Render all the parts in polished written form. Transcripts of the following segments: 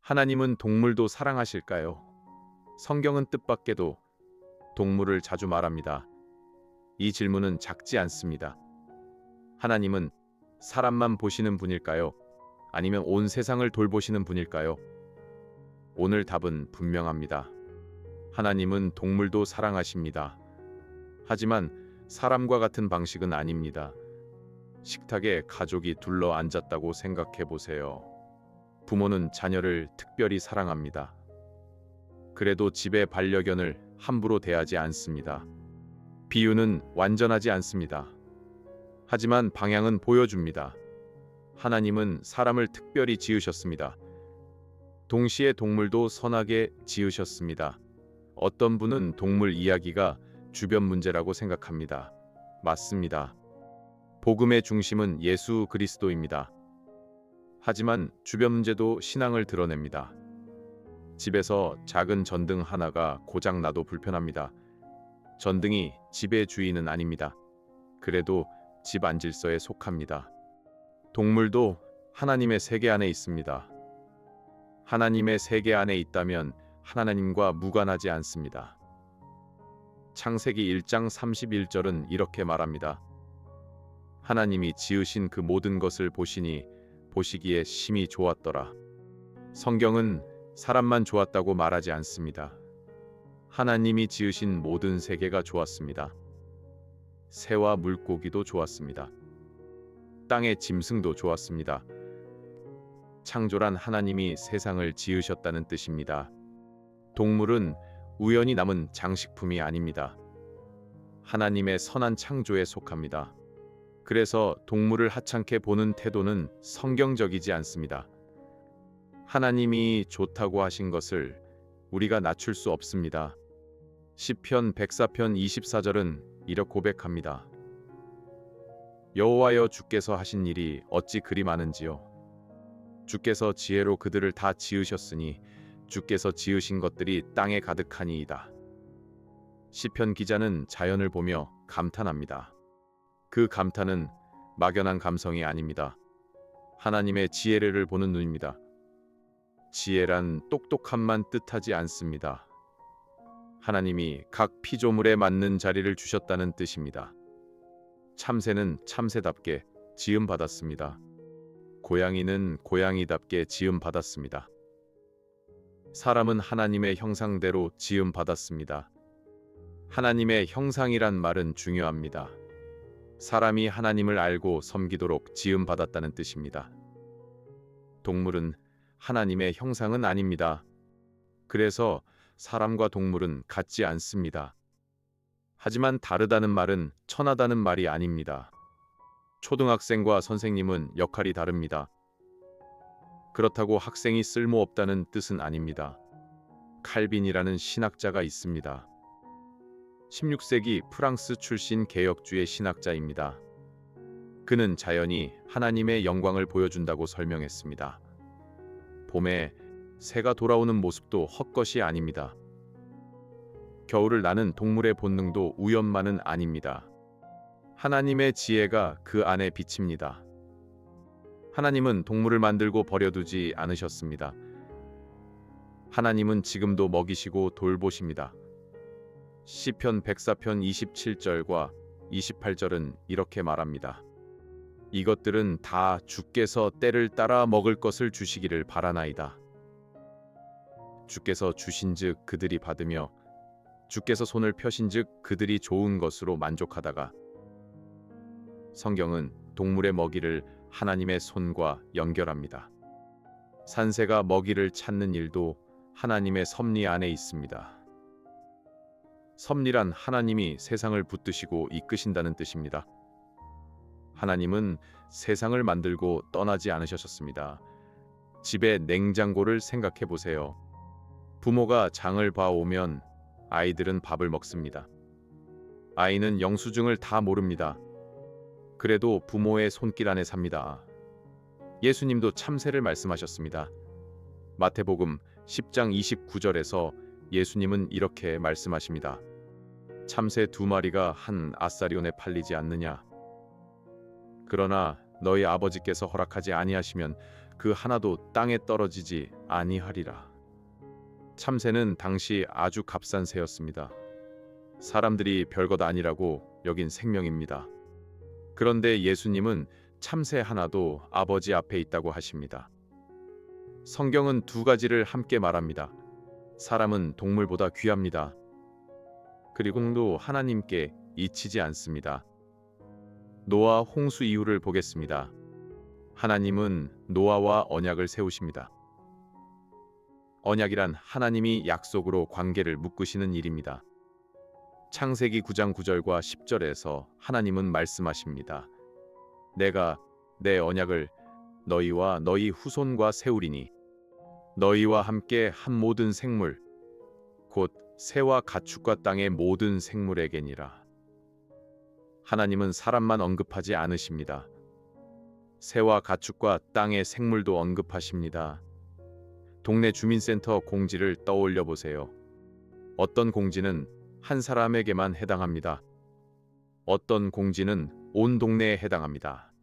하나님은 동물도 사랑하실까요? 성경은 뜻밖에도 동물을 자주 말합니다. 이 질문은 작지 않습니다. 하나님은 사람만 보시는 분일까요? 아니면 온 세상을 돌보시는 분일까요? 오늘 답은 분명합니다. 하나님은 동물도 사랑하십니다. 하지만 사람과 같은 방식은 아닙니다. 식탁에 가족이 둘러 앉았다고 생각해 보세요. 부모는 자녀를 특별히 사랑합니다. 그래도 집의 반려견을 함부로 대하지 않습니다. 비유는 완전하지 않습니다. 하지만 방향은 보여줍니다. 하나님은 사람을 특별히 지으셨습니다. 동시에 동물도 선하게 지으셨습니다. 어떤 분은 동물 이야기가 주변 문제라고 생각합니다. 맞습니다. 복음의 중심은 예수 그리스도입니다. 하지만 주변 문제도 신앙을 드러냅니다. 집에서 작은 전등 하나가 고장 나도 불편합니다. 전등이 집의 주인은 아닙니다. 그래도 집 안질서에 속합니다. 동물도 하나님의 세계 안에 있습니다. 하나님의 세계 안에 있다면 하나님과 무관하지 않습니다. 창세기 1장 31절은 이렇게 말합니다. 하나님이 지으신 그 모든 것을 보시니 보시기에 심히 좋았더라. 성경은 사람만 좋았다고 말하지 않습니다. 하나님이 지으신 모든 세계가 좋았습니다. 새와 물고기도 좋았습니다. 땅의 짐승도 좋았습니다. 창조란 하나님이 세상을 지으셨다는 뜻입니다. 동물은 우연히 남은 장식품이 아닙니다. 하나님의 선한 창조에 속합니다. 그래서 동물을 하찮게 보는 태도는 성경적이지 않습니다. 하나님이 좋다고 하신 것을 우리가 낮출 수 없습니다. 시편 104편 24절은 이렇게 고백합니다. 여호와여 주께서 하신 일이 어찌 그리 많은지요. 주께서 지혜로 그들을 다 지으셨으니 주께서 지으신 것들이 땅에 가득하니이다. 시편 기자는 자연을 보며 감탄합니다. 그 감탄은 막연한 감성이 아닙니다. 하나님의 지혜를 보는 눈입니다. 지혜란 똑똑함만 뜻하지 않습니다. 하나님이 각 피조물에 맞는 자리를 주셨다는 뜻입니다. 참새는 참새답게 지음받았습니다. 고양이는 고양이답게 지음받았습니다. 사람은 하나님의 형상대로 지음받았습니다. 하나님의 형상이란 말은 중요합니다. 사람이 하나님을 알고 섬기도록 지음받았다는 뜻입니다. 동물은 하나님의 형상은 아닙니다. 그래서 사람과 동물은 같지 않습니다. 하지만 다르다는 말은 천하다는 말이 아닙니다. 초등학생과 선생님은 역할이 다릅니다. 그렇다고 학생이 쓸모없다는 뜻은 아닙니다. 칼빈이라는 신학자가 있습니다. 16세기 프랑스 출신 개혁주의 신학자입니다. 그는 자연이 하나님의 영광을 보여준다고 설명했습니다. 봄에 새가 돌아오는 모습도 헛것이 아닙니다. 겨울을 나는 동물의 본능도 우연만은 아닙니다. 하나님의 지혜가 그 안에 비칩니다. 하나님은 동물을 만들고 버려두지 않으셨습니다. 하나님은 지금도 먹이시고 돌보십니다. 시편 104편 27절과 28절은 이렇게 말합니다. 이것들은 다 주께서 때를 따라 먹을 것을 주시기를 바라나이다. 주께서 주신즉 그들이 받으며 주께서 손을 펴신즉 그들이 좋은 것으로 만족하다가. 성경은 동물의 먹이를 하나님의 손과 연결합니다. 산새가 먹이를 찾는 일도 하나님의 섭리 안에 있습니다. 섭리란 하나님이 세상을 붙드시고 이끄신다는 뜻입니다. 하나님은 세상을 만들고 떠나지 않으셨습니다. 집의 냉장고를 생각해 보세요. 부모가 장을 봐오면 아이들은 밥을 먹습니다. 아이는 영수증을 다 모릅니다. 그래도 부모의 손길 안에 삽니다. 예수님도 참새를 말씀하셨습니다. 마태복음 10장 29절에서 예수님은 이렇게 말씀하십니다. 참새 2마리가 한 아사리온에 팔리지 않느냐? 그러나 너희 아버지께서 허락하지 아니하시면 그 하나도 땅에 떨어지지 아니하리라. 참새는 당시 아주 값싼 새였습니다. 사람들이 별것 아니라고 여긴 생명입니다. 그런데 예수님은 참새 하나도 아버지 앞에 있다고 하십니다. 성경은 두 가지를 함께 말합니다. 사람은 동물보다 귀합니다. 그리고 또 하나님께 잊히지 않습니다. 노아 홍수 이후를 보겠습니다. 하나님은 노아와 언약을 세우십니다. 언약이란 하나님이 약속으로 관계를 묶으시는 일입니다. 창세기 9장 9절과 10절에서 하나님은 말씀하십니다. 내가 내 언약을 너희와 너희 후손과 세우리니 너희와 함께 한 모든 생물 곧 새와 가축과 땅의 모든 생물에게니라. 하나님은 사람만 언급하지 않으십니다. 새와 가축과 땅의 생물도 언급하십니다. 동네 주민센터 공지를 떠올려 보세요. 어떤 공지는 한 사람에게만 해당합니다. 어떤 공지는 온 동네에 해당합니다.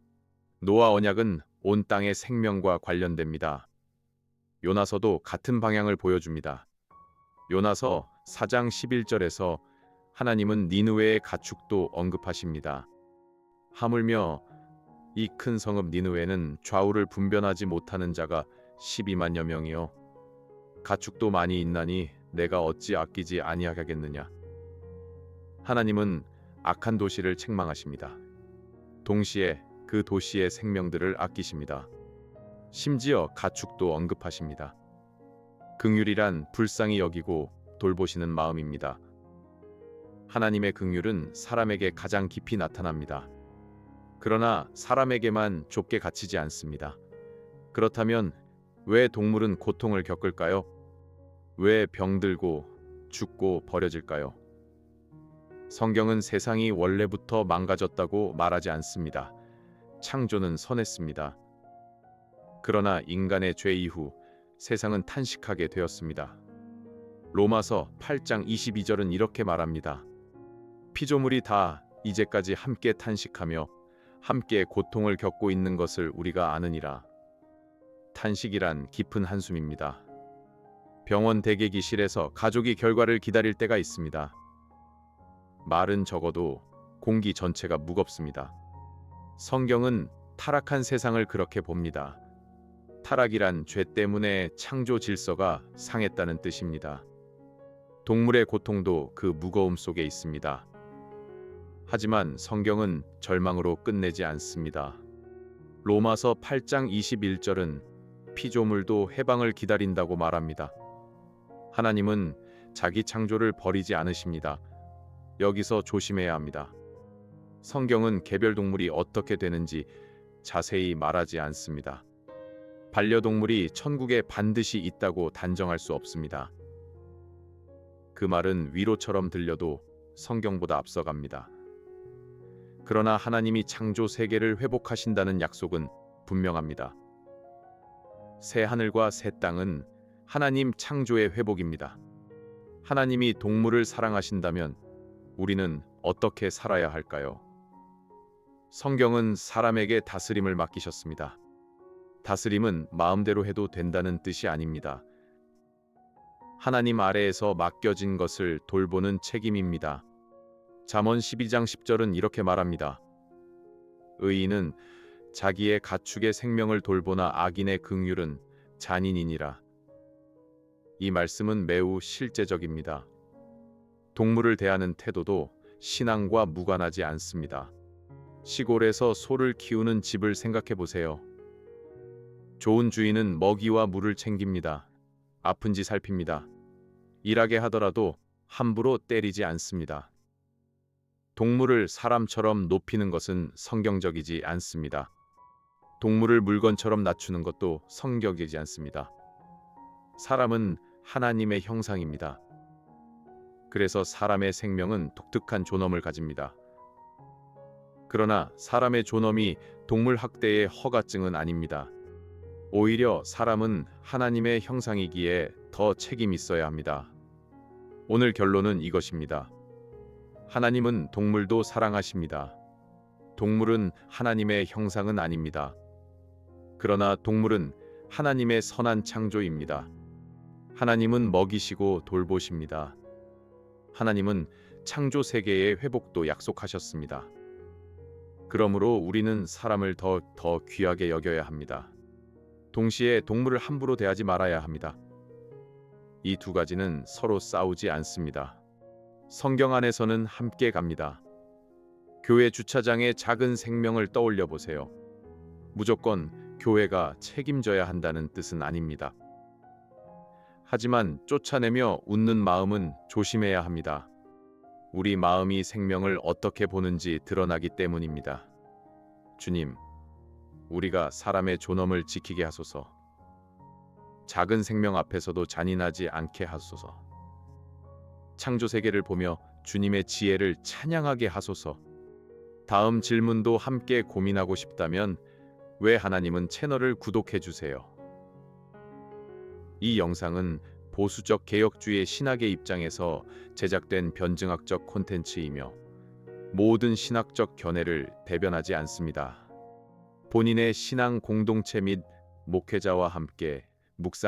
노아 언약은 온 땅의 생명과 관련됩니다. 요나서도 같은 방향을 보여줍니다. 요나서 4장 11절에서 하나님은 니느웨의 가축도 언급하십니다. 하물며 이 큰 성읍 니느웨는 좌우를 분변하지 못하는 자가 12만여 명이요 가축도 많이 있나니 내가 어찌 아끼지 아니하겠느냐. 하나님은 악한 도시를 책망하십니다. 동시에 그 도시의 생명들을 아끼십니다. 심지어 가축도 언급하십니다. 긍휼이란 불쌍히 여기고 돌보시는 마음입니다. 하나님의 긍휼은 사람에게 가장 깊이 나타납니다. 그러나 사람에게만 좁게 갇히지 않습니다. 그렇다면 왜 동물은 고통을 겪을까요? 왜 병들고 죽고 버려질까요? 성경은 세상이 원래부터 망가졌다고 말하지 않습니다. 창조는 선했습니다. 그러나 인간의 죄 이후 세상은 탄식하게 되었습니다. 로마서 8장 22절은 이렇게 말합니다. 피조물이 다 이제까지 함께 탄식하며 함께 고통을 겪고 있는 것을 우리가 아느니라. 탄식이란 깊은 한숨입니다. 병원 대기실에서 가족이 결과를 기다릴 때가 있습니다. 말은 적어도 공기 전체가 무겁습니다. 성경은 타락한 세상을 그렇게 봅니다. 타락이란 죄 때문에 창조 질서가 상했다는 뜻입니다. 동물의 고통도 그 무거움 속에 있습니다. 하지만 성경은 절망으로 끝내지 않습니다. 로마서 8장 21절은 피조물도 해방을 기다린다고 말합니다. 하나님은 자기 창조를 버리지 않으십니다. 여기서 조심해야 합니다. 성경은 개별 동물이 어떻게 되는지 자세히 말하지 않습니다. 반려동물이 천국에 반드시 있다고 단정할 수 없습니다. 그 말은 위로처럼 들려도 성경보다 앞서갑니다. 그러나 하나님이 창조 세계를 회복하신다는 약속은 분명합니다. 새 하늘과 새 땅은 하나님 창조의 회복입니다. 하나님이 동물을 사랑하신다면 우리는 어떻게 살아야 할까요? 성경은 사람에게 다스림을 맡기셨습니다. 다스림은 마음대로 해도 된다는 뜻이 아닙니다. 하나님 아래에서 맡겨진 것을 돌보는 책임입니다. 잠언 12장 10절은 이렇게 말합니다. 의인은 자기의 가축의 생명을 돌보나 악인의 긍휼은 잔인이니라. 이 말씀은 매우 실제적입니다. 동물을 대하는 태도도 신앙과 무관하지 않습니다. 시골에서 소를 키우는 집을 생각해 보세요. 좋은 주인은 먹이와 물을 챙깁니다. 아픈지 살핍니다. 일하게 하더라도 함부로 때리지 않습니다. 동물을 사람처럼 높이는 것은 성경적이지 않습니다. 동물을 물건처럼 낮추는 것도 성경이지 않습니다. 사람은 하나님의 형상입니다. 그래서 사람의 생명은 독특한 존엄을 가집니다. 그러나 사람의 존엄이 동물 학대의 허가증은 아닙니다. 오히려 사람은 하나님의 형상이기에 더 책임 있어야 합니다. 오늘 결론은 이것입니다. 하나님은 동물도 사랑하십니다. 동물은 하나님의 형상은 아닙니다. 그러나 동물은 하나님의 선한 창조입니다. 하나님은 먹이시고 돌보십니다. 하나님은 창조 세계의 회복도 약속하셨습니다. 그러므로 우리는 사람을 더 귀하게 여겨야 합니다. 동시에 동물을 함부로 대하지 말아야 합니다. 이 두 가지는 서로 싸우지 않습니다. 성경 안에서는 함께 갑니다. 교회 주차장에 작은 생명을 떠올려 보세요. 무조건 교회가 책임져야 한다는 뜻은 아닙니다. 하지만 쫓아내며 웃는 마음은 조심해야 합니다. 우리 마음이 생명을 어떻게 보는지 드러나기 때문입니다. 주님, 우리가 사람의 존엄을 지키게 하소서. 작은 생명 앞에서도 잔인하지 않게 하소서. 창조 세계를 보며 주님의 지혜를 찬양하게 하소서. 다음 질문도 함께 고민하고 싶다면 왜 하나님은 채널을 구독해 주세요. 이 영상은 보수적 개혁주의 신학의 입장에서 제작된 변증학적 콘텐츠이며 모든 신학적 견해를 대변하지 않습니다. 본인의 신앙 공동체 및 목회자와 함께 묵상하는